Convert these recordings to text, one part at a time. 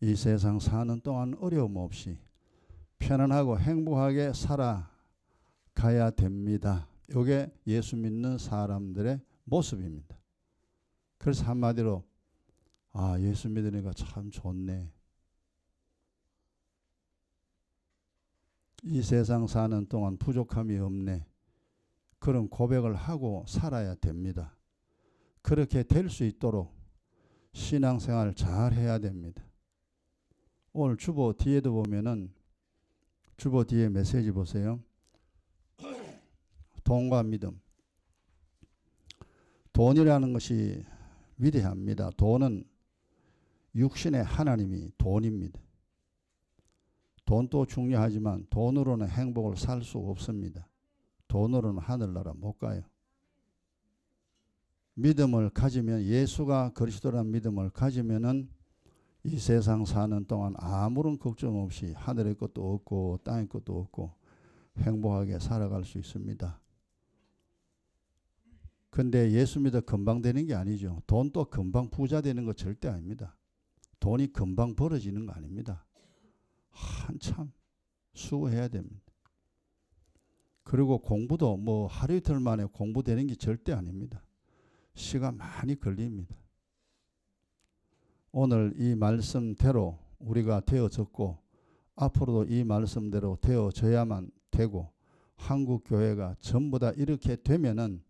이 세상 사는 동안 어려움 없이 편안하고 행복하게 살아가야 됩니다. 이게 예수 믿는 사람들의 모습입니다. 그래서 한마디로 예수 믿으니까 참 좋네. 이 세상 사는 동안 부족함이 없네. 그런 고백을 하고 살아야 됩니다. 그렇게 될 수 있도록 신앙생활 잘 해야 됩니다. 오늘 주보 뒤에도 보면은 주보 뒤에 메시지 보세요. 돈과 믿음. 돈이라는 것이 위대합니다. 돈은 육신의 하나님이 돈입니다. 돈도 중요하지만 돈으로는 행복을 살 수 없습니다. 돈으로는 하늘나라 못 가요. 믿음을 가지면, 예수가 그리스도라는 믿음을 가지면은 이 세상 사는 동안 아무런 걱정 없이 하늘의 것도 없고 땅의 것도 없고 행복하게 살아갈 수 있습니다. 근데 예수 믿어 금방 되는 게 아니죠. 돈도 금방 부자 되는 거 절대 아닙니다. 돈이 금방 벌어지는 거 아닙니다. 한참 수고해야 됩니다. 그리고 공부도 뭐 하루 이틀 만에 공부되는 게 절대 아닙니다. 시간 많이 걸립니다. 오늘 이 말씀대로 우리가 되어졌고 앞으로도 이 말씀대로 되어져야만 되고 한국 교회가 전부 다 이렇게 되면은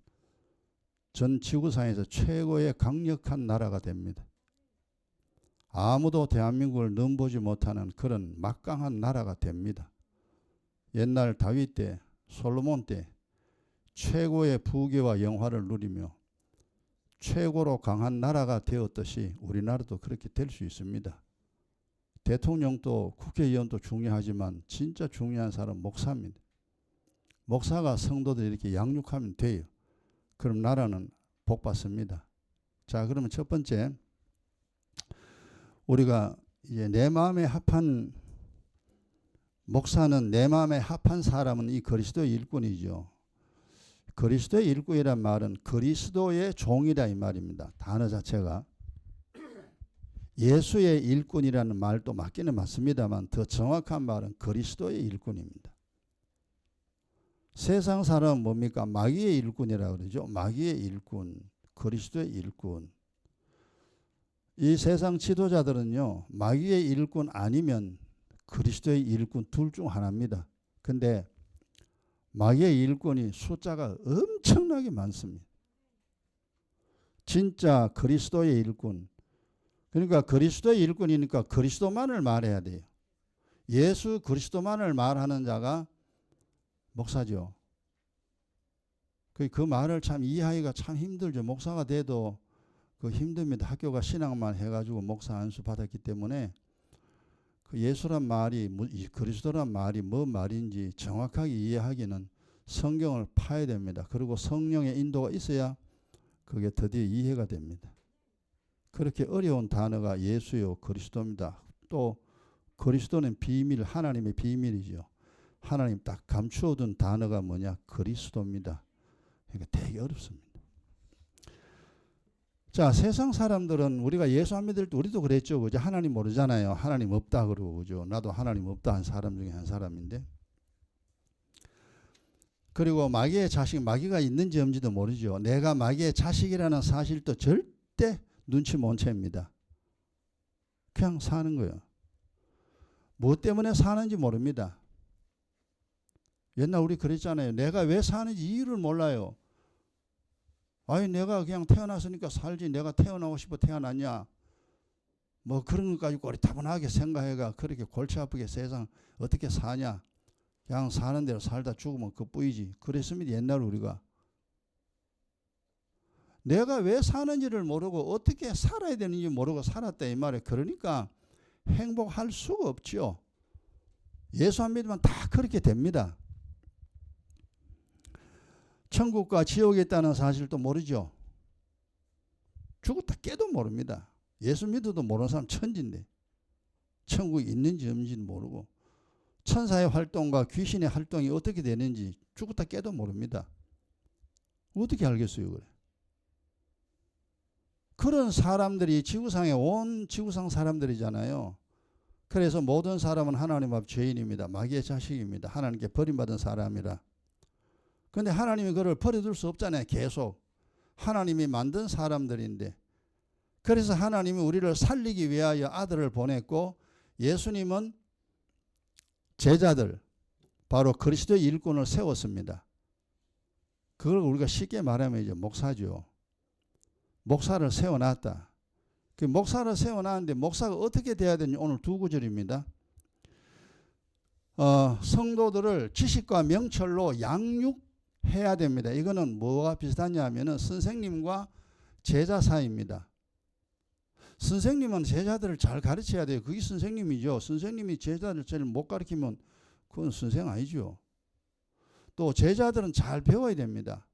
전 지구상에서 최고의 강력한 나라가 됩니다. 아무도 대한민국을 넘보지 못하는 그런 막강한 나라가 됩니다. 옛날 다윗 때, 솔로몬 때 최고의 부귀와 영화를 누리며 최고로 강한 나라가 되었듯이 우리나라도 그렇게 될 수 있습니다. 대통령도 국회의원도 중요하지만 진짜 중요한 사람은 목사입니다. 목사가 성도들 이렇게 양육하면 돼요. 그럼 나라는 복 받습니다. 자, 그러면 첫 번째, 우리가 이제 내 마음에 합한 목사는, 내 마음에 합한 사람은 이 그리스도의 일꾼이죠. 그리스도의 일꾼이란 말은 그리스도의 종이다 이 말입니다. 단어 자체가. 예수의 일꾼이라는 말도 맞기는 맞습니다만 더 정확한 말은 그리스도의 일꾼입니다. 세상 사람은 뭡니까? 마귀의 일꾼이라고 그러죠. 마귀의 일꾼, 그리스도의 일꾼. 이 세상 지도자들은요, 마귀의 일꾼 아니면 그리스도의 일꾼 둘 중 하나입니다. 근데 마귀의 일꾼이 숫자가 엄청나게 많습니다. 진짜 그리스도의 일꾼. 그러니까 그리스도의 일꾼이니까 그리스도만을 말해야 돼요. 예수 그리스도만을 말하는 자가 목사죠. 그 말을 참 이해하기가 참 힘들죠. 목사가 돼도 그 힘듭니다. 학교가 신학만 해가지고 목사 안수 받았기 때문에 그 예수란 말이, 그리스도란 말이 뭐 말인지 정확하게 이해하기는 성경을 파야 됩니다. 그리고 성령의 인도가 있어야 그게 드디어 이해가 됩니다. 그렇게 어려운 단어가 예수요, 그리스도입니다. 또 그리스도는 비밀, 하나님의 비밀이죠. 하나님 딱 감추어둔 단어가 뭐냐? 그리스도입니다. 그러니까 되게 어렵습니다. 자, 세상 사람들은 우리가 예수 안 믿을 때 우리도 그랬죠. 그죠? 하나님 모르잖아요. 하나님 없다 그러고, 그죠? 나도 하나님 없다 한 사람 중에 한 사람인데. 그리고 마귀의 자식, 마귀가 있는지 없는지도 모르죠. 내가 마귀의 자식이라는 사실도 절대 눈치 못 챕니다. 그냥 사는 거예요. 무엇 때문에 사는지 모릅니다. 옛날 우리 그랬잖아요. 내가 왜 사는지 이유를 몰라요. 아니 내가 그냥 태어났으니까 살지, 내가 태어나고 싶어 태어났냐, 뭐 그런 것까지 꼬리타분하게 생각해가 그렇게 골치 아프게 세상 어떻게 사냐, 그냥 사는 대로 살다 죽으면 그뿐이지. 그랬습니다. 옛날 우리가. 내가 왜 사는지를 모르고 어떻게 살아야 되는지 모르고 살았다 이 말이에요. 그러니까 행복할 수가 없죠. 예수 안 믿으면 다 그렇게 됩니다. 천국과 지옥에 있다는 사실도 모르죠. 죽었다 깨도 모릅니다. 예수 믿어도 모르는 사람 천지인데 천국이 있는지 없는지는 모르고 천사의 활동과 귀신의 활동이 어떻게 되는지 죽었다 깨도 모릅니다. 어떻게 알겠어요? 그래. 그런 사람들이 지구상에 온 지구상 사람들이잖아요. 그래서 모든 사람은 하나님 앞 죄인입니다. 마귀의 자식입니다. 하나님께 버림받은 사람이라. 그런데 하나님이 그를 버려둘 수 없잖아요. 계속. 하나님이 만든 사람들인데. 그래서 하나님이 우리를 살리기 위하여 아들을 보냈고 예수님은 제자들, 바로 그리스도의 일꾼을 세웠습니다. 그걸 우리가 쉽게 말하면 이제 목사죠. 목사를 세워놨다. 그 목사를 세워놨는데 목사가 어떻게 돼야 되는지 오늘 두 구절입니다. 성도들을 지식과 명철로 양육해야 됩니다. 이거는 뭐가 비슷하냐 하면은 선생님과 제자 사이입니다. 선생님은 제자들을 잘 가르쳐야 돼요. 그게 선생님이죠. 선생님이 제자를 잘 못 가르치면 그건 선생 아니죠. 또 제자들은 잘 배워야 됩니다.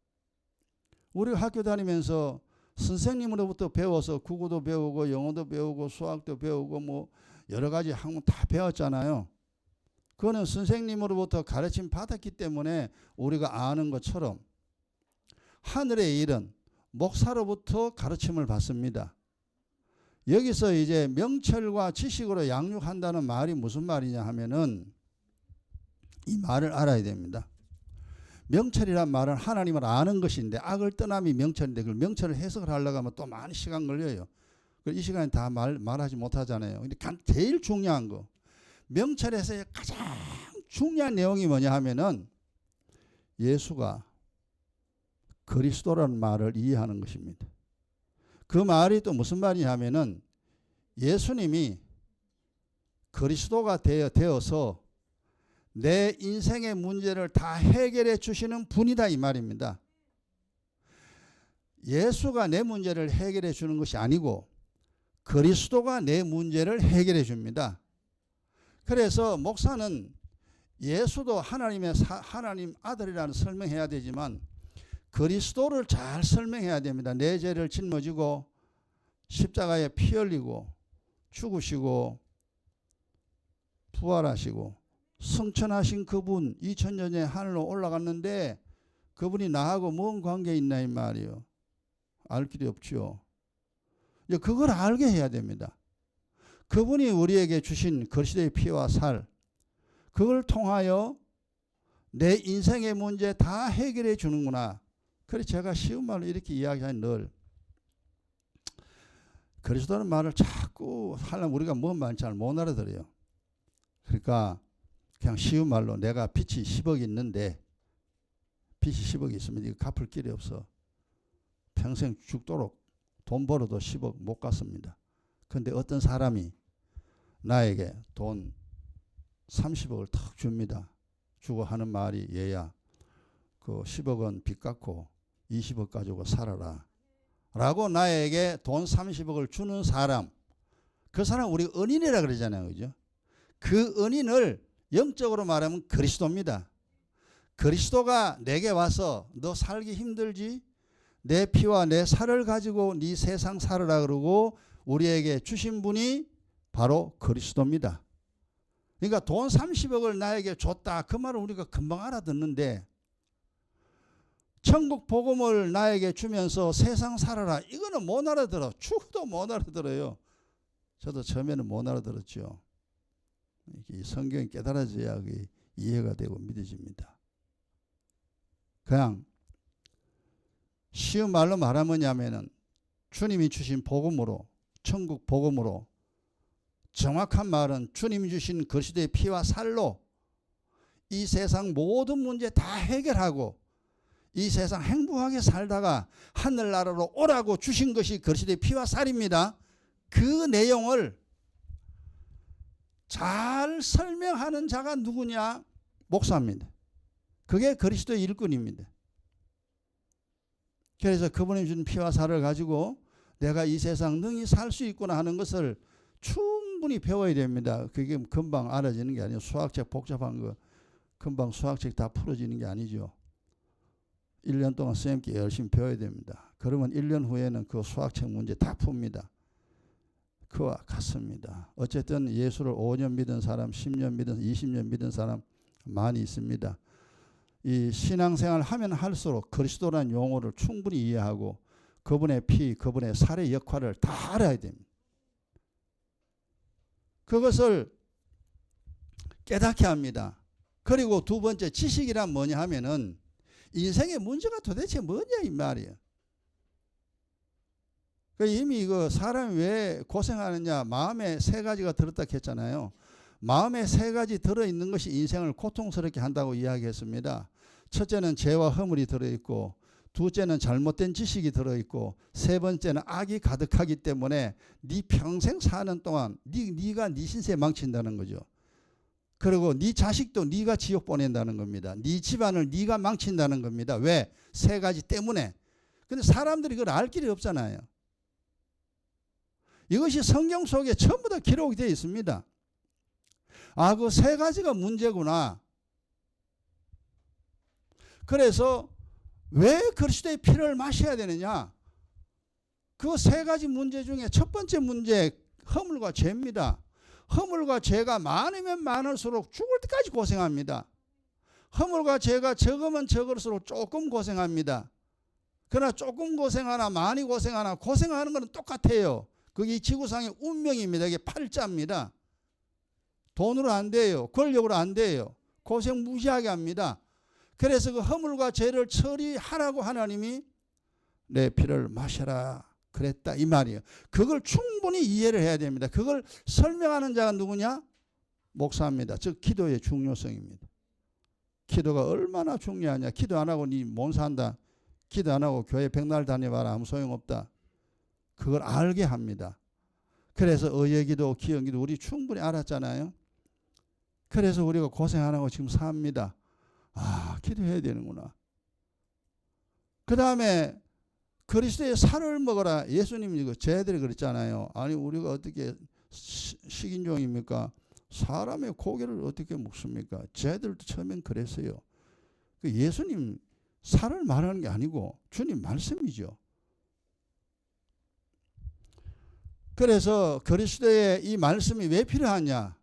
우리가 학교 다니면서 선생님으로부터 배워서 국어도 배우고 영어도 배우고 수학도 배우고 뭐 여러 가지 학문 다 배웠잖아요. 그거는 선생님으로부터 가르침 받았기 때문에 우리가 아는 것처럼 하늘의 일은 목사로부터 가르침을 받습니다. 여기서 이제 명철과 지식으로 양육한다는 말이 무슨 말이냐 하면은 이 말을 알아야 됩니다. 명철이란 말은 하나님을 아는 것인데 악을 떠남이 명철인데 그걸 명철을 해석을 하려고 하면 또 많은 시간 걸려요. 이 시간에 다 말하지 못하잖아요. 근데 제일 중요한 거 명철에서 가장 중요한 내용이 뭐냐 하면은 예수가 그리스도라는 말을 이해하는 것입니다. 그 말이 또 무슨 말이냐 하면은 예수님이 그리스도가 되어서 내 인생의 문제를 다 해결해 주시는 분이다 이 말입니다. 예수가 내 문제를 해결해 주는 것이 아니고 그리스도가 내 문제를 해결해 줍니다. 그래서 목사는 예수도 하나님 아들이라는 설명해야 되지만 그리스도를 잘 설명해야 됩니다. 내 죄를 짊어지고 십자가에 피 흘리고 죽으시고 부활하시고 승천하신 그분 2000년 전에 하늘로 올라갔는데 그분이 나하고 뭔 관계 있나 이 말이요. 알 길이 없죠. 이제 그걸 알게 해야 됩니다. 그분이 우리에게 주신 그리스도의 피와 살 그걸 통하여 내 인생의 문제 다 해결해 주는구나. 그래서 제가 쉬운 말로 이렇게 이야기하는 늘 그리스도는 말을 자꾸 하려면 우리가 뭔 말인지 잘 못 알아들어요. 그러니까 그냥 쉬운 말로 내가 빚이 10억 있는데 빚이 10억 있으면 이거 갚을 길이 없어. 평생 죽도록 돈 벌어도 10억 못 갚습니다. 그런데 어떤 사람이 나에게 돈 30억을 탁 줍니다. 주고 하는 말이 얘야 그 10억은 빚 갚고 20억 가지고 살아라 라고 나에게 돈 30억을 주는 사람 그 사람 우리 은인이라 그러잖아요. 그죠? 그 은인을 영적으로 말하면 그리스도입니다. 그리스도가 내게 와서 너 살기 힘들지? 내 피와 내 살을 가지고 네 세상 살으라 그러고 우리에게 주신 분이 바로 그리스도입니다. 그러니까 돈 30억을 나에게 줬다. 그 말은 우리가 금방 알아듣는데 천국 복음을 나에게 주면서 세상 살아라. 이거는 못 알아들어. 죽어도 못 알아들어요. 저도 처음에는 못 알아들었죠. 이 성경이 깨달아져야 이해가 되고 믿어집니다. 그냥 쉬운 말로 말하면 뭐냐면은 주님이 주신 복음으로 천국 복음으로 정확한 말은 주님이 주신 그리스도의 피와 살로 이 세상 모든 문제 다 해결하고 이 세상 행복하게 살다가 하늘나라로 오라고 주신 것이 그리스도의 피와 살입니다. 그 내용을 잘 설명하는 자가 누구냐? 목사입니다. 그게 그리스도의 일꾼입니다. 그래서 그분이 준 피와 살을 가지고 내가 이 세상 능히 살 수 있구나 하는 것을 충분히 배워야 됩니다. 그게 금방 알아지는 게 아니에요. 수학책 복잡한 거 금방 수학책 다 풀어지는 게 아니죠. 1년 동안 선생님께 열심히 배워야 됩니다. 그러면 1년 후에는 그 수학책 문제 다 풉니다. 그와 같습니다. 어쨌든 예수를 5년 믿은 사람, 10년 믿은, 20년 믿은 사람 많이 있습니다. 이 신앙생활 하면 할수록 그리스도라는 용어를 충분히 이해하고 그분의 피, 그분의 살의 역할을 다 알아야 됩니다. 그것을 깨닫게 합니다. 그리고 두 번째, 지식이란 뭐냐 하면은 인생의 문제가 도대체 뭐냐 이 말이에요. 이미 사람이 왜 고생하느냐, 마음에 세 가지가 들었다 했잖아요. 마음에 세 가지 들어있는 것이 인생을 고통스럽게 한다고 이야기했습니다. 첫째는 죄와 허물이 들어있고, 둘째는 잘못된 지식이 들어있고, 세 번째는 악이 가득하기 때문에 네 평생 사는 동안 네가 네 신세 망친다는 거죠. 그리고 네 자식도 네가 지옥 보낸다는 겁니다. 네 집안을 네가 망친다는 겁니다. 왜? 세 가지 때문에. 근데 사람들이 그걸 알 길이 없잖아요. 이것이 성경 속에 전부 다 기록이 되어 있습니다. 아, 그 세 가지가 문제구나. 그래서 왜 그리스도의 피를 마셔야 되느냐? 그 세 가지 문제 중에 첫 번째 문제, 허물과 죄입니다. 허물과 죄가 많으면 많을수록 죽을 때까지 고생합니다. 허물과 죄가 적으면 적을수록 조금 고생합니다. 그러나 조금 고생하나 많이 고생하나 고생하는 것은 똑같아요. 그게 지구상의 운명입니다. 이게 팔자입니다. 돈으로 안 돼요. 권력으로 안 돼요. 고생 무시하게 합니다. 그래서 그 허물과 죄를 처리하라고 하나님이 내 피를 마셔라 그랬다 이 말이에요. 그걸 충분히 이해를 해야 됩니다. 그걸 설명하는 자가 누구냐? 목사입니다. 즉 기도의 중요성입니다. 기도가 얼마나 중요하냐. 기도 안 하고 니 못 산다. 기도 안 하고 교회 백날 다녀봐라. 아무 소용없다. 그걸 알게 합니다. 그래서 의예기도 기영기도 우리 충분히 알았잖아요. 그래서 우리가 고생 안 하고 지금 삽니다. 아, 기도해야 되는구나. 그 다음에 그리스도의 살을 먹어라. 예수님이 이거 쟤들이 그랬잖아요. 아니 우리가 어떻게 식인종입니까? 사람의 고기를 어떻게 먹습니까? 쟤들도 처음엔 그랬어요. 그 예수님 살을 말하는 게 아니고 주님 말씀이죠. 그래서 그리스도의 이 말씀이 왜 필요하냐?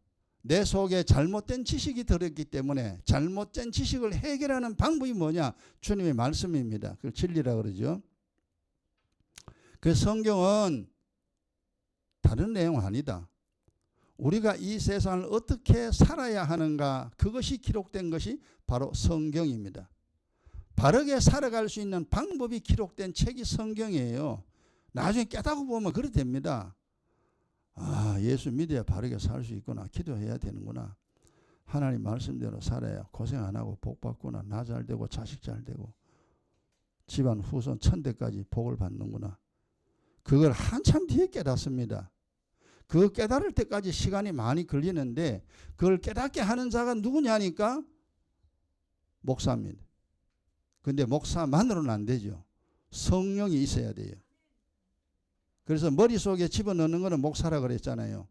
내 속에 잘못된 지식이 들어있기 때문에 잘못된 지식을 해결하는 방법이 뭐냐? 주님의 말씀입니다. 그걸 진리라 그러죠. 그 성경은 다른 내용은 아니다. 우리가 이 세상을 어떻게 살아야 하는가, 그것이 기록된 것이 바로 성경입니다. 바르게 살아갈 수 있는 방법이 기록된 책이 성경이에요. 나중에 깨닫고 보면 그렇게 됩니다. 아, 예수 믿어야 바르게 살 수 있구나. 기도해야 되는구나. 하나님 말씀대로 살아야 고생 안 하고 복 받구나. 나 잘 되고 자식 잘 되고 집안 후손 천대까지 복을 받는구나. 그걸 한참 뒤에 깨닫습니다. 그 깨달을 때까지 시간이 많이 걸리는데 그걸 깨닫게 하는 자가 누구냐니까 목사입니다. 근데 목사만으로는 안 되죠. 성령이 있어야 돼요. 그래서 머릿속에 집어넣는 것은 목사라 그랬잖아요.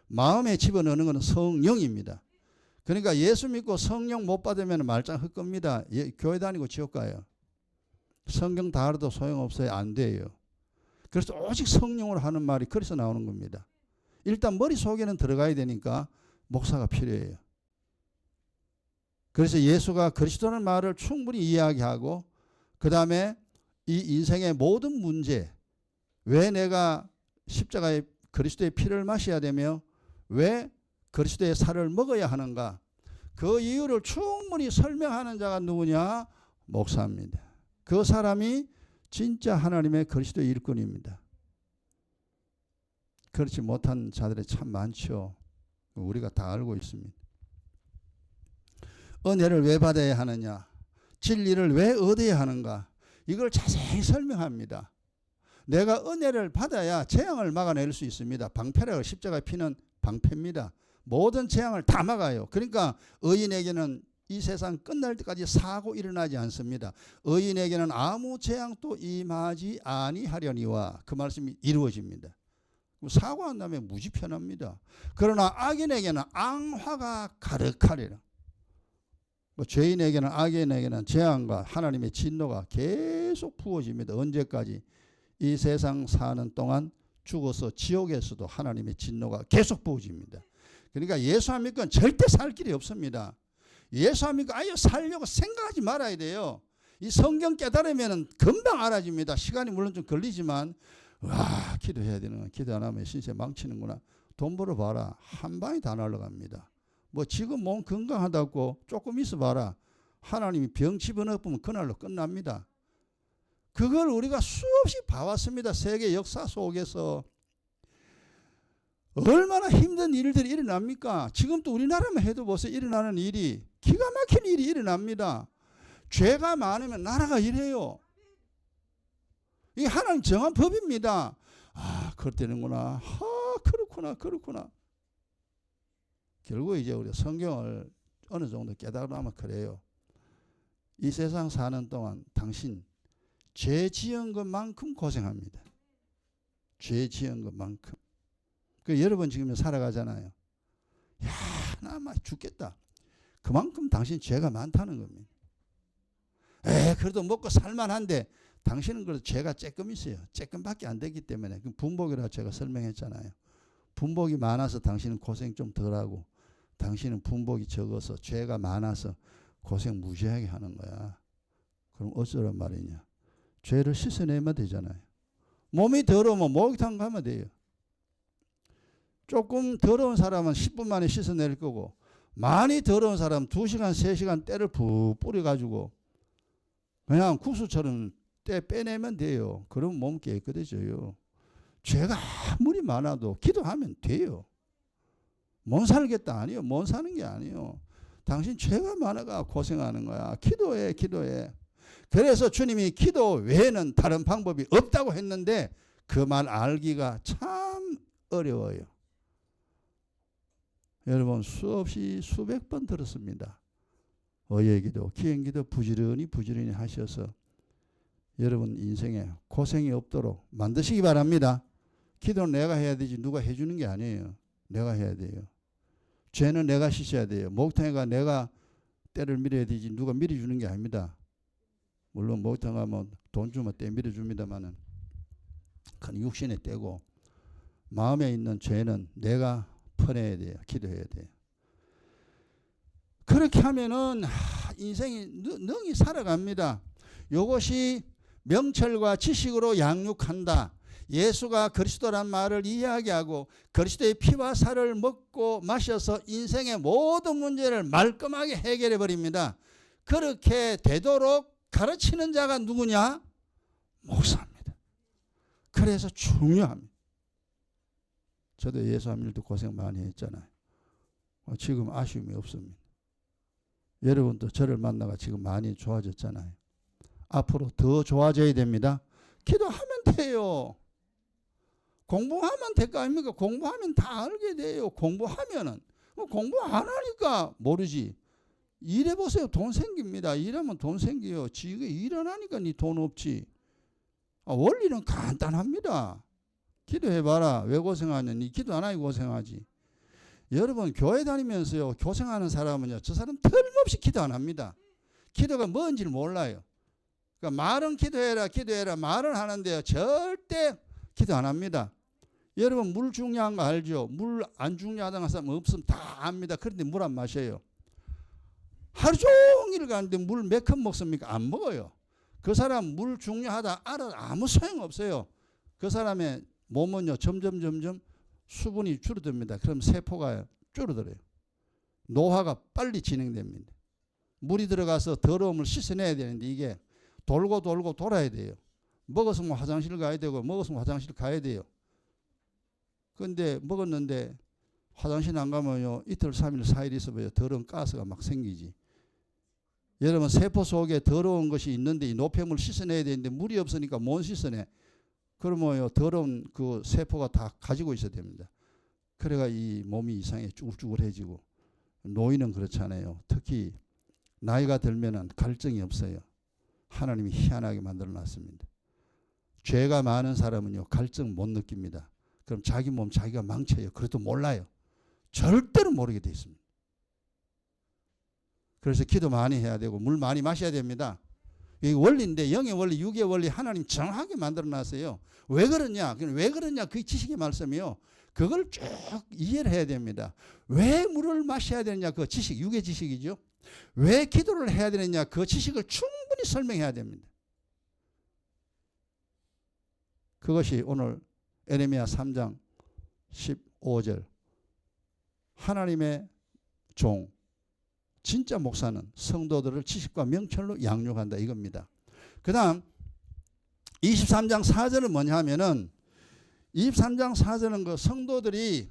마음에 집어넣는 것은 성령입니다. 그러니까 예수 믿고 성령 못 받으면 말짱 헛겁니다. 교회 다니고 지옥 가요. 성경 다 알아도 소용없어요. 안 돼요. 그래서 오직 성령으로 하는 말이 그래서 나오는 겁니다. 일단 머릿속에는 들어가야 되니까 목사가 필요해요. 그래서 예수가 그리스도라는 말을 충분히 이야기하고 그 다음에 이 인생의 모든 문제, 왜 내가 십자가의 그리스도의 피를 마셔야 되며 왜 그리스도의 살을 먹어야 하는가, 그 이유를 충분히 설명하는 자가 누구냐? 목사입니다. 그 사람이 진짜 하나님의 그리스도의 일꾼입니다. 그렇지 못한 자들이 참 많죠. 우리가 다 알고 있습니다. 은혜를 왜 받아야 하느냐? 진리를 왜 얻어야 하는가? 이걸 자세히 설명합니다. 내가 은혜를 받아야 재앙을 막아낼 수 있습니다. 방패라고, 십자가의 피는 방패입니다. 모든 재앙을 다 막아요. 그러니까 의인에게는 이 세상 끝날 때까지 사고 일어나지 않습니다. 의인에게는 아무 재앙도 임하지 아니하려니와, 그 말씀이 이루어집니다. 사고 한 다음에 무지 편합니다. 그러나 악인에게는 앙화가 가득하리라. 죄인에게는, 악인에게는 재앙과 하나님의 진노가 계속 부어집니다. 언제까지? 이 세상 사는 동안 죽어서 지옥에서도 하나님의 진노가 계속 부어집니다. 그러니까 예수 안 믿고는 절대 살 길이 없습니다. 예수 안 믿고 아예 살려고 생각하지 말아야 돼요. 이 성경 깨달으면 금방 알아집니다. 시간이 물론 좀 걸리지만, 와, 기도해야 되는, 기도 안 하면 신세 망치는구나. 돈 벌어봐라. 한 방에 다 날아갑니다. 뭐 지금 몸 건강하다고 조금 있어봐라. 하나님이 병 집어넣으면 그날로 끝납니다. 그걸 우리가 수없이 봐왔습니다. 세계 역사 속에서. 얼마나 힘든 일들이 일어납니까? 지금도 우리나라만 해도 보세요. 일어나는 일이 기가 막힌 일이 일어납니다. 죄가 많으면 나라가 이래요. 이게 하나님 정한 법입니다. 아, 그렇다는구나. 그렇구나. 결국 이제 우리 성경을 어느 정도 깨달으면 그래요. 이 세상 사는 동안 당신 죄 지은 것만큼 고생합니다. 죄 지은 것만큼. 그 여러분 지금 살아가잖아요. 야, 나 막 죽겠다. 그만큼 당신 죄가 많다는 겁니다. 그래도 먹고 살만한데 당신은 그래도 죄가 조금 있어요. 조금밖에 안 되기 때문에. 분복이라 제가 설명했잖아요. 분복이 많아서 당신은 고생 좀 덜하고 당신은 분복이 적어서 죄가 많아서 고생 무지하게 하는 거야. 그럼 어쩌란 말이냐. 죄를 씻어내면 되잖아요. 몸이 더러우면 목욕탕 가면 돼요. 조금 더러운 사람은 10분 만에 씻어낼 거고 많이 더러운 사람은 2시간 3시간 때를 푹 뿌려가지고 그냥 국수처럼 때 빼내면 돼요. 그러면 몸 깨끗해져요. 죄가 아무리 많아도 기도하면 돼요. 못 살겠다 아니요. 못 사는 게 아니요. 당신 죄가 많아가 고생하는 거야. 기도해. 그래서 주님이 기도 외에는 다른 방법이 없다고 했는데 그 말 알기가 참 어려워요. 여러분 수없이 수백 번 들었습니다. 어예기도 기행기도 부지런히 하셔서 여러분 인생에 고생이 없도록 만드시기 바랍니다. 기도는 내가 해야 되지 누가 해주는 게 아니에요. 내가 해야 돼요. 죄는 내가 씻어야 돼요. 목욕탕에 가 내가 때를 밀어야 되지 누가 밀어주는 게 아닙니다. 물론 목욕탕 가면 돈 주면 때 밀어줍니다만은 큰 육신의 때고 마음에 있는 죄는 내가 퍼내야 돼요. 기도해야 돼요. 그렇게 하면은 인생이 능히 살아갑니다. 이것이 명철과 지식으로 양육한다. 예수가 그리스도란 말을 이야기하고 그리스도의 피와 살을 먹고 마셔서 인생의 모든 문제를 말끔하게 해결해 버립니다. 그렇게 되도록 가르치는 자가 누구냐? 목사입니다. 그래서 중요합니다. 저도 예수함 일도 고생 많이 했잖아요. 지금 아쉬움이 없습니다. 여러분도 저를 만나가 지금 많이 좋아졌잖아요. 앞으로 더 좋아져야 됩니다. 기도하면 돼요. 공부하면 될 거 아닙니까? 공부하면 다 알게 돼요. 공부하면은. 공부 안 하니까 모르지. 일해보세요. 돈 생깁니다. 일하면 돈 생겨요. 지가 일 안 하니까 니 돈 없지. 원리는 간단합니다. 기도해봐라. 왜 고생하냐? 니 기도 안 하고 고생하지. 여러분 교회 다니면서요. 고생하는 사람은요. 저 사람 틀림없이 기도 안 합니다. 기도가 뭔지를 몰라요. 그러니까 말은 기도해라 말은 하는데요. 절대 기도 안 합니다. 여러분 물 중요한 거 알죠? 물 안 중요하다는 사람 없으면 다 압니다. 그런데 물 안 마셔요. 하루 종일 가는데 물 몇 컵 먹습니까? 안 먹어요. 그 사람 물 중요하다 알아도 아무 소용없어요. 그 사람의 몸은요. 점점 수분이 줄어듭니다. 그럼 세포가 줄어들어요. 노화가 빨리 진행됩니다. 물이 들어가서 더러움을 씻어내야 되는데 이게 돌고 돌아야 돼요. 먹었으면 화장실 가야 되고 먹었으면 화장실 가야 돼요. 그런데 먹었는데 화장실 안 가면요. 이틀 3일 4일 있어봐요. 더러운 가스가 막 생기지. 여러분 세포 속에 더러운 것이 있는데 이 노폐물 씻어내야 되는데 물이 없으니까 못 씻어내. 그러면요. 더러운 그 세포가 다 가지고 있어야 됩니다. 그래가 이 몸이 이상해 쭈글쭈글해지고 노인은 그렇잖아요. 특히 나이가 들면은 갈증이 없어요. 하나님이 희한하게 만들어놨습니다. 죄가 많은 사람은요. 갈증 못 느낍니다. 그럼 자기 몸 자기가 망쳐요. 그래도 몰라요. 절대로 모르게 돼 있습니다. 그래서 기도 많이 해야 되고 물 많이 마셔야 됩니다. 이게 원리인데 영의 원리, 육의 원리 하나님 정확하게 만들어놨어요. 왜 그러냐? 그 지식의 말씀이요. 그걸 쭉 이해를 해야 됩니다. 왜 물을 마셔야 되느냐? 그 지식, 육의 지식이죠. 왜 기도를 해야 되느냐? 그 지식을 충분히 설명해야 됩니다. 그것이 오늘 에레미야 3장 15절 하나님의 종, 진짜 목사는 성도들을 지식과 명철로 양육한다 이겁니다. 그 다음 23장 4절은 뭐냐 하면은 23장 4절은 그 성도들이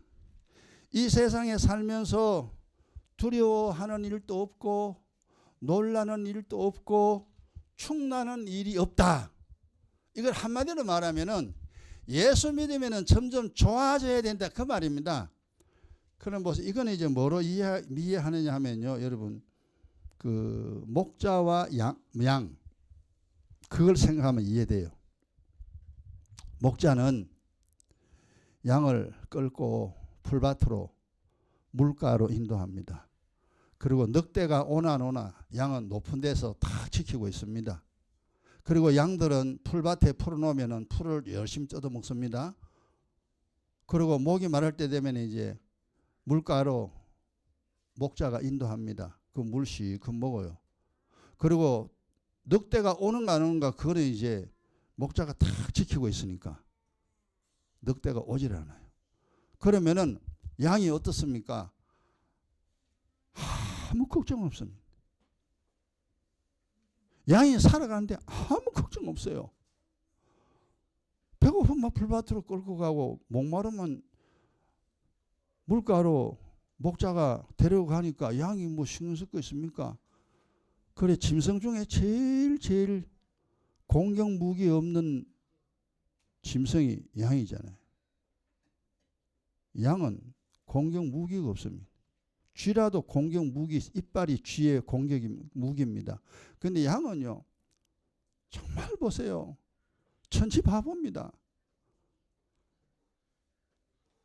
이 세상에 살면서 두려워하는 일도 없고 놀라는 일도 없고 축나는 일이 없다. 이걸 한마디로 말하면은 예수 믿으면은 점점 좋아져야 된다 그 말입니다. 그럼 보세요. 이거는 이제 뭐로 이해하느냐 하면요. 여러분 그 목자와 양 그걸 생각하면 이해돼요. 목자는 양을 끌고 풀밭으로 물가로 인도합니다. 그리고 늑대가 오나 양은 높은 데서 다 지키고 있습니다. 그리고 양들은 풀밭에 풀어놓으면 풀을 열심히 뜯어먹습니다. 그리고 목이 마를 때 되면 이제 물가로 목자가 인도합니다. 그 물 시큼 먹어요. 그리고 늑대가 오는가 안 오는가 그거는 이제 목자가 다 지키고 있으니까 늑대가 오질 않아요. 그러면은 양이 어떻습니까? 아무 걱정 없습니다. 양이 살아가는데 아무 걱정 없어요. 배고프면 풀밭으로 끌고 가고 목마르면 물가로 목자가 데려가니까 양이 뭐 신경 쓸 거 있습니까? 그래 짐승 중에 제일 공격 무기 없는 짐승이 양이잖아요. 양은 공격 무기가 없습니다. 쥐라도 공격 무기, 이빨이 쥐의 공격 무기입니다. 그런데 양은요, 정말 보세요. 천지바보입니다.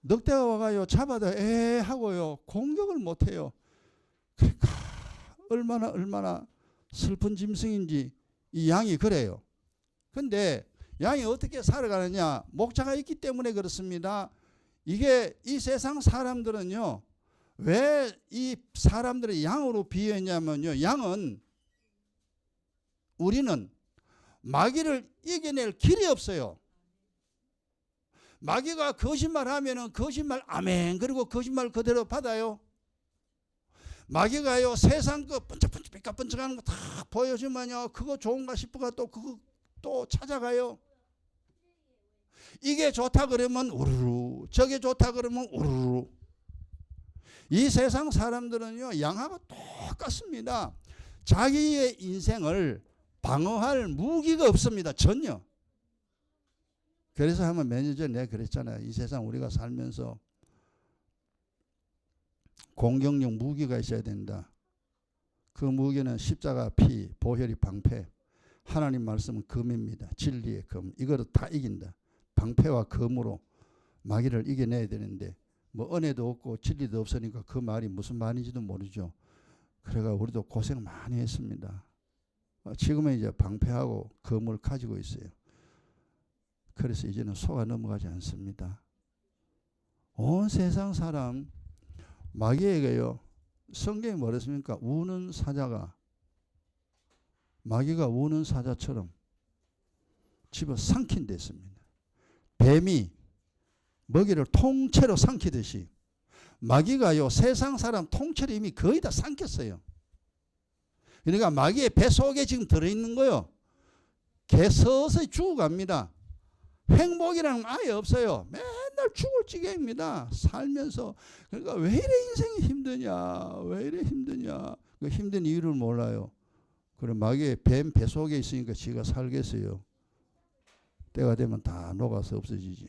늑대가 와가요, 잡아다 하고요, 공격을 못해요. 그러니까 얼마나 슬픈 짐승인지 이 양이 그래요. 근데 양이 어떻게 살아가느냐? 목자가 있기 때문에 그렇습니다. 이게 이 세상 사람들은요, 왜 이 사람들을 양으로 비유했냐면요, 양은 우리는 마귀를 이겨낼 길이 없어요. 마귀가 거짓말하면은 거짓말 아멘 그리고 거짓말 그대로 받아요. 마귀가요 세상 그 번쩍번쩍 삐까번쩍하는 거 다 보여주면요 그거 좋은가 싶어가 또 그거 또 찾아가요. 이게 좋다 그러면 우르르, 저게 좋다 그러면 우르르. 이 세상 사람들은요 양하고 똑같습니다. 자기의 인생을 방어할 무기가 없습니다. 전혀. 그래서 한번 몇 년 전에 내가 그랬잖아요. 이 세상 우리가 살면서 공격력 무기가 있어야 된다. 그 무기는 십자가 피, 보혈이 방패. 하나님 말씀은 검입니다. 진리의 검. 이거를 다 이긴다. 방패와 검으로 마귀를 이겨내야 되는데 뭐 은혜도 없고 진리도 없으니까 그 말이 무슨 말인지도 모르죠. 그래가 우리도 고생 많이 했습니다. 지금은 이제 방패하고 검을 가지고 있어요. 그래서 이제는 속아 넘어가지 않습니다. 온 세상 사람 마귀에게요. 성경이 뭐랬습니까? 우는 사자가 마귀가 우는 사자처럼 집어 삼킨 됐습니다. 뱀이 먹이를 통째로 삼키듯이 마귀가요 세상 사람 통째로 이미 거의 다 삼켰어요. 그러니까 마귀의 배 속에 지금 들어있는 거요. 개 서서히 죽어갑니다. 행복이라는 건 아예 없어요. 맨날 죽을 지경입니다. 살면서. 그러니까 왜 이래 인생이 힘드냐. 왜 이래 힘드냐. 그 힘든 이유를 몰라요. 그래 마귀의 뱀 배 속에 있으니까 지가 살겠어요. 때가 되면 다 녹아서 없어지지.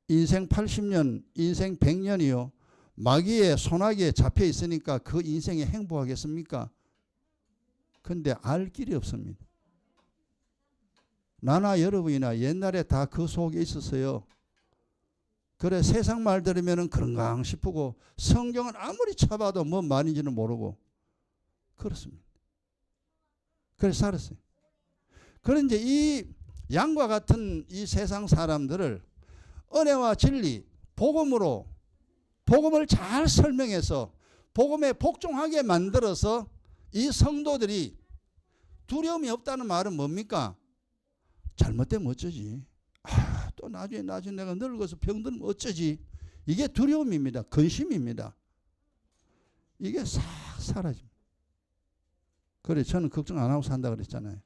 인생 80년, 인생 100년이요. 마귀의 소나기에 잡혀 있으니까 그 인생이 행복하겠습니까? 근데 알 길이 없습니다. 나나 여러분이나 옛날에 다 그 속에 있었어요. 그래 세상 말 들으면 그런가 싶고 성경은 아무리 쳐봐도 뭔 말인지는 모르고 그렇습니다. 그래서 살았어요. 그런데 이 양과 같은 이 세상 사람들을 은혜와 진리, 복음으로 복음을 잘 설명해서 복음에 복종하게 만들어서 이 성도들이 두려움이 없다는 말은 뭡니까? 잘못되면 어쩌지? 또 나중에 내가 늙어서 병들면 어쩌지? 이게 두려움입니다. 근심입니다. 이게 싹 사라집니다. 그래 저는 걱정 안 하고 산다 그랬잖아요.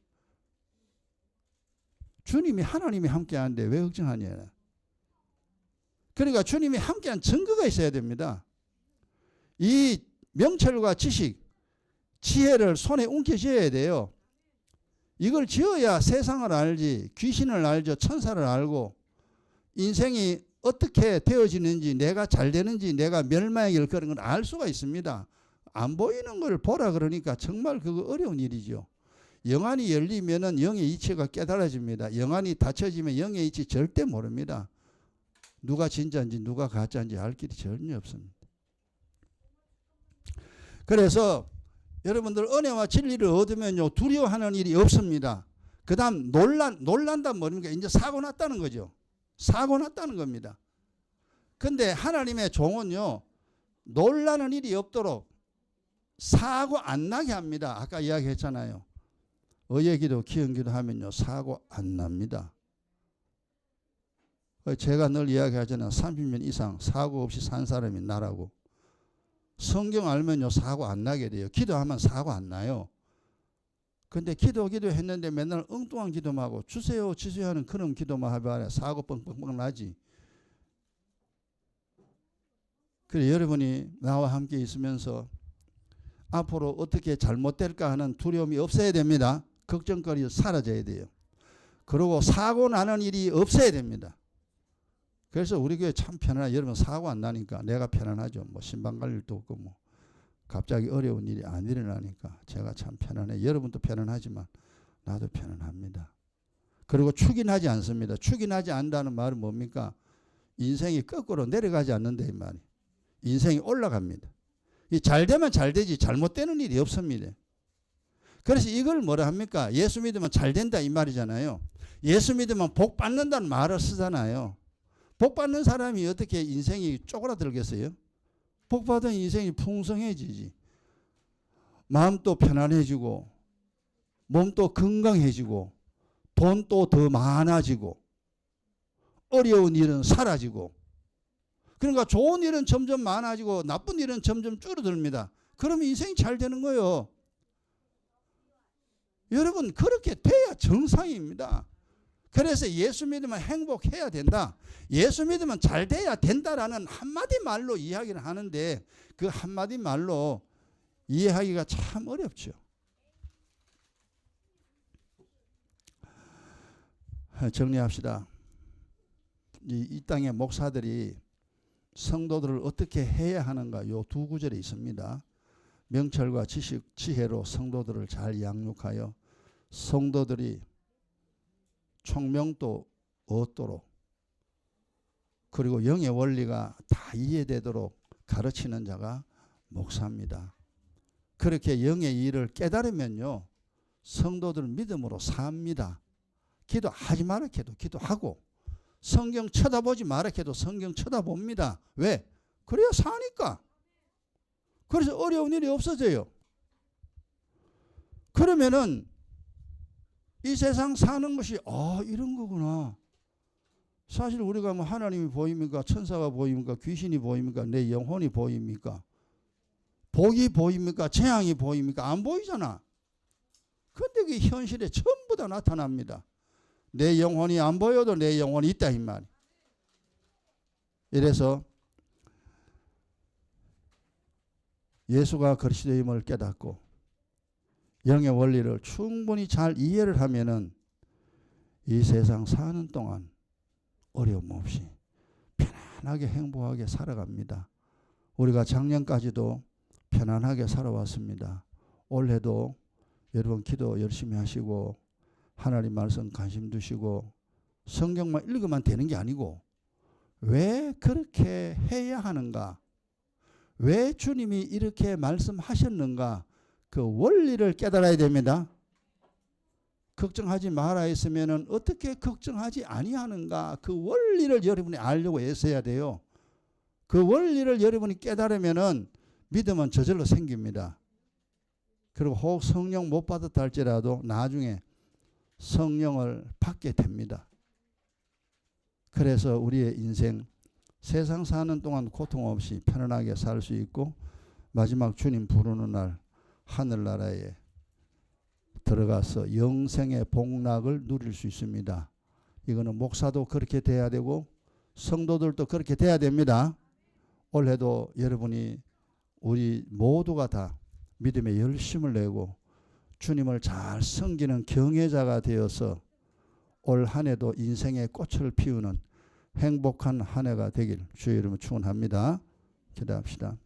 주님이 하나님이 함께하는데 왜 걱정하냐. 그러니까 주님이 함께한 증거가 있어야 됩니다. 이 명철과 지식, 지혜를 손에 움켜쥐어야 돼요. 이걸 지어야 세상을 알지, 귀신을 알죠, 천사를 알고 인생이 어떻게 되어지는지, 내가 잘 되는지, 내가 멸망의 길 그런 걸 알 수가 있습니다. 안 보이는 걸 보라 그러니까 정말 그거 어려운 일이죠. 영안이 열리면은 영의 이치가 깨달아집니다. 영안이 닫혀지면 영의 이치 절대 모릅니다. 누가 진짜인지 누가 가짜인지 알 길이 전혀 없습니다. 그래서 여러분들 은혜와 진리를 얻으면요 두려워하는 일이 없습니다. 그 다음 놀란다 뭐입니까? 이제 사고 났다는 거죠. 사고 났다는 겁니다. 근데 하나님의 종은요 놀라는 일이 없도록 사고 안 나게 합니다. 아까 이야기했잖아요. 의예기도 기은기도 하면요 사고 안 납니다. 제가 늘 이야기하잖아요. 30년 이상 사고 없이 산 사람이 나라고. 성경 알면요 사고 안 나게 돼요. 기도하면 사고 안 나요. 근데 기도했는데 맨날 엉뚱한 기도만 하고 주세요 하는 그런 기도만 해봐야 사고 뻥뻥뻥 나지. 그래 여러분이 나와 함께 있으면서 앞으로 어떻게 잘못될까 하는 두려움이 없어야 됩니다. 걱정거리 사라져야 돼요. 그리고 사고 나는 일이 없어야 됩니다. 그래서 우리 교회 참 편안해. 여러분 사고 안 나니까 내가 편안하죠. 뭐 신방 갈 일도 없고 뭐 갑자기 어려운 일이 안 일어나니까 제가 참 편안해. 여러분도 편안하지만 나도 편안합니다. 그리고 축인하지 않습니다. 축인하지 않는다는 말은 뭡니까? 인생이 거꾸로 내려가지 않는다 이 말이. 인생이 올라갑니다. 잘 되면 잘 되지 잘못되는 일이 없습니다. 그래서 이걸 뭐라 합니까? 예수 믿으면 잘 된다 이 말이잖아요. 예수 믿으면 복 받는다는 말을 쓰잖아요. 복 받는 사람이 어떻게 인생이 쪼그라들겠어요? 복 받은 인생이 풍성해지지. 마음도 편안해지고 몸도 건강해지고 돈도 더 많아지고 어려운 일은 사라지고 그러니까 좋은 일은 점점 많아지고 나쁜 일은 점점 줄어듭니다. 그러면 인생이 잘 되는 거예요. 여러분 그렇게 돼야 정상입니다. 그래서 예수 믿으면 행복해야 된다. 예수 믿으면 잘 돼야 된다라는 한마디 말로 이야기를 하는데 그 한마디 말로 이해하기가 참 어렵죠. 정리합시다. 이 땅의 목사들이 성도들을 어떻게 해야 하는가 요 두 구절에 있습니다. 명철과 지식, 지혜로 성도들을 잘 양육하여 성도들이 총명도 얻도록 그리고 영의 원리가 다 이해되도록 가르치는 자가 목사입니다. 그렇게 영의 일을 깨달으면요 성도들 믿음으로 삽니다. 기도하지 마라 해도 기도하고 성경 쳐다보지 마라 해도 성경 쳐다봅니다. 왜? 그래야 사니까. 그래서 어려운 일이 없어져요. 그러면은 이 세상 사는 것이 이런 거구나. 사실 우리가 뭐 하나님이 보입니까? 천사가 보입니까? 귀신이 보입니까? 내 영혼이 보입니까? 복이 보입니까? 재앙이 보입니까? 안 보이잖아. 근데 그 현실에 전부 다 나타납니다. 내 영혼이 안 보여도 내 영혼이 있다 이 말. 이래서 예수가 그리스도임을 깨닫고 영의 원리를 충분히 잘 이해를 하면은 이 세상 사는 동안 어려움 없이 편안하게 행복하게 살아갑니다. 우리가 작년까지도 편안하게 살아왔습니다. 올해도 여러분 기도 열심히 하시고 하나님 말씀 관심 두시고 성경만 읽으면 되는 게 아니고 왜 그렇게 해야 하는가? 왜 주님이 이렇게 말씀하셨는가? 그 원리를 깨달아야 됩니다. 걱정하지 말아 했으면은 어떻게 걱정하지 아니하는가? 그 원리를 여러분이 알려고 애써야 돼요. 그 원리를 여러분이 깨달으면은 믿음은 저절로 생깁니다. 그리고 혹 성령 못 받았다 할지라도 나중에 성령을 받게 됩니다. 그래서 우리의 인생 세상 사는 동안 고통 없이 편안하게 살 수 있고 마지막 주님 부르는 날 하늘나라에 들어가서 영생의 복락을 누릴 수 있습니다. 이거는 목사도 그렇게 돼야 되고 성도들도 그렇게 돼야 됩니다. 올해도 여러분이 우리 모두가 다 믿음의 열심을 내고 주님을 잘 섬기는 경외자가 되어서 올 한 해도 인생의 꽃을 피우는 행복한 한 해가 되길 주의 이름으로 축원합니다. 기도합시다.